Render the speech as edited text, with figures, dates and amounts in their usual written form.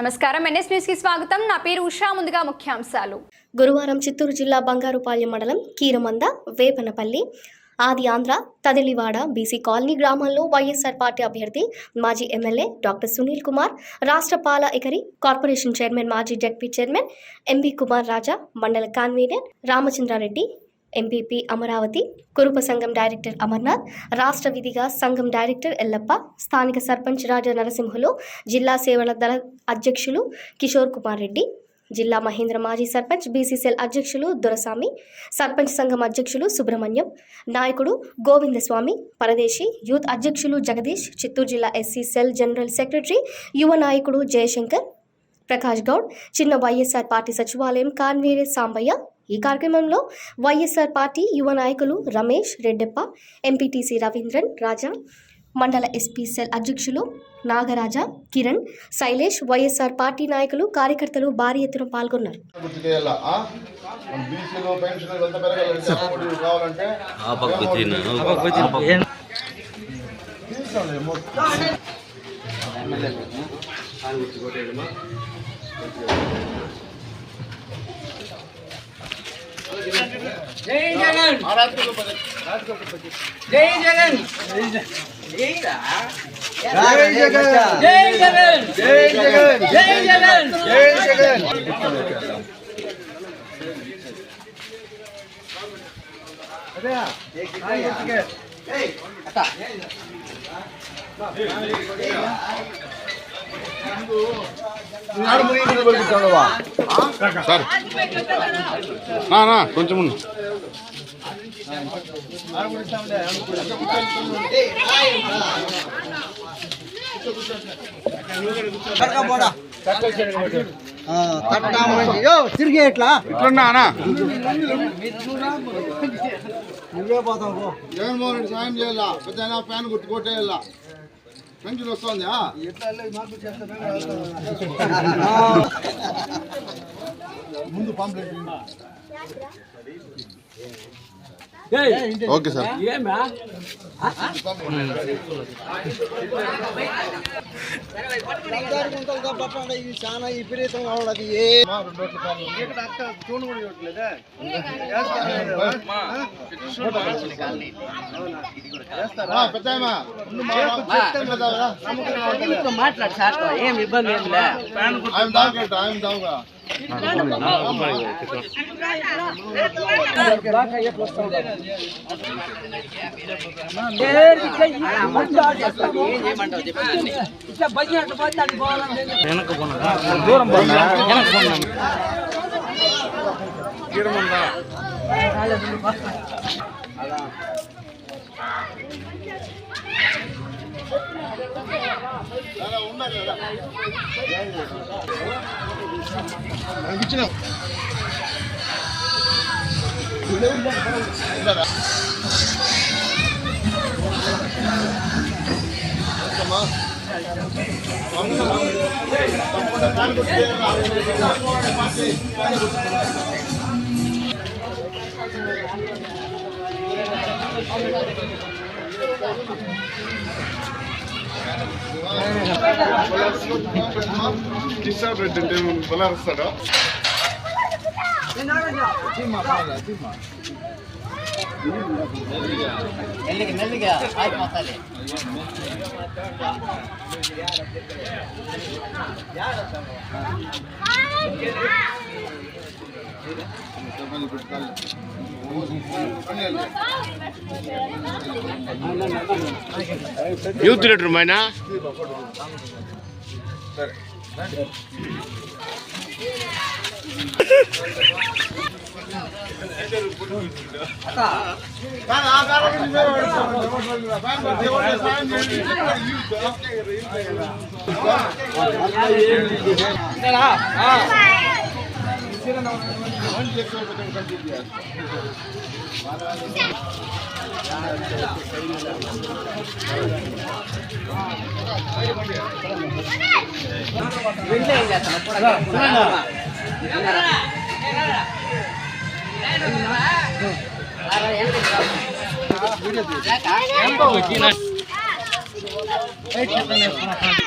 నమస్కారం NS news కి స్వాగతం. నా పేరు ఉషా. ముందుగా ముఖ్యాంశాలు. గురువారం చిత్తూరు జిల్లా బంగారుపాలెం మండలం కీరమంద, వేపనపల్లి, ఆది ఆంధ్ర, తదిలివాడ బీసీ కాలనీ గ్రామాల్లో వైఎస్ఆర్ పార్టీ అభ్యర్థి మాజీ ఎమ్మెల్యే డాక్టర్ సునీల్ కుమార్, రాష్ట్ర పాల ఎకరి కార్పొరేషన్ చైర్మన్, మాజీ జడ్పీ చైర్మన్ ఎంబీ కుమార్ రాజా, మండల కన్వీనర్ రామచంద్రారెడ్డి, ఎంపీపీ అమరావతి, కురుప సంఘం డైరెక్టర్ అమర్నాథ్, రాష్ట్ర విధిగా సంఘం డైరెక్టర్ ఎల్లప్ప, స్థానిక సర్పంచ్ రాజా నరసింహులు, జిల్లా సేవల దళ అధ్యక్షులు కిషోర్ కుమార్ రెడ్డి, జిల్లా మహేంద్ర మాజీ సర్పంచ్, బీసీసీఎల్ అధ్యక్షులు దొరసామి, సర్పంచ్ సంఘం అధ్యక్షులు సుబ్రహ్మణ్యం, నాయకుడు గోవిందస్వామి, పరదేశీ యూత్ అధ్యక్షులు జగదీష్, చిత్తూరు జిల్లా ఎస్సీ సెల్ జనరల్ సెక్రటరీ యువ నాయకుడు జయశంకర్, ప్రకాష్ గౌడ్, చిన్న వైఎస్ఆర్ పార్టీ సచివాలయం కన్వీనర్ సాంబయ్య. ఈ కార్యక్రమంలో వైఎస్ఆర్ పార్టీ యువ నాయకులు రమేష్, రెడ్డెప్ప, ఎంపీటీసీ రవీంద్రన్ రాజా, మండల ఎస్పీ సెల్ అధ్యక్షులు నాగరాజ, కిరణ్, శైలేష్, వైఎస్ఆర్ పార్టీ నాయకులు, కార్యకర్తలు భారీ ఎత్తున పాల్గొన్నారు. జై జగన్, జై జగన్, జై జగన్, జై జగన్, జై జగన్, జై జగన్, జై జగన్. అదే సార్ కొంచెం తిరిగి ఎట్లా ఇట్లున్నా నువ్వే పోతావు. జగన్మోహన్ రెడ్డి సాయం చేయాలా, పెద్ద ఫ్యాన్ గుర్తుకొట్టేయాలా, పెన్షన్ వస్తుంది. ముందు పాంప్లెట్ ఓకే సార్. చాలా విపరీతంగా ఉన్నది. మాట్లాడు సార్, ఏం ఇబ్బంది ఏం లే. అనిపించినావు కిషోర్ రెడ్డి అంటే బలారుస్తాడా? మెల్లిగా ఆగిపోతాలి. యూత్ లీడర్ మైనా వీడియో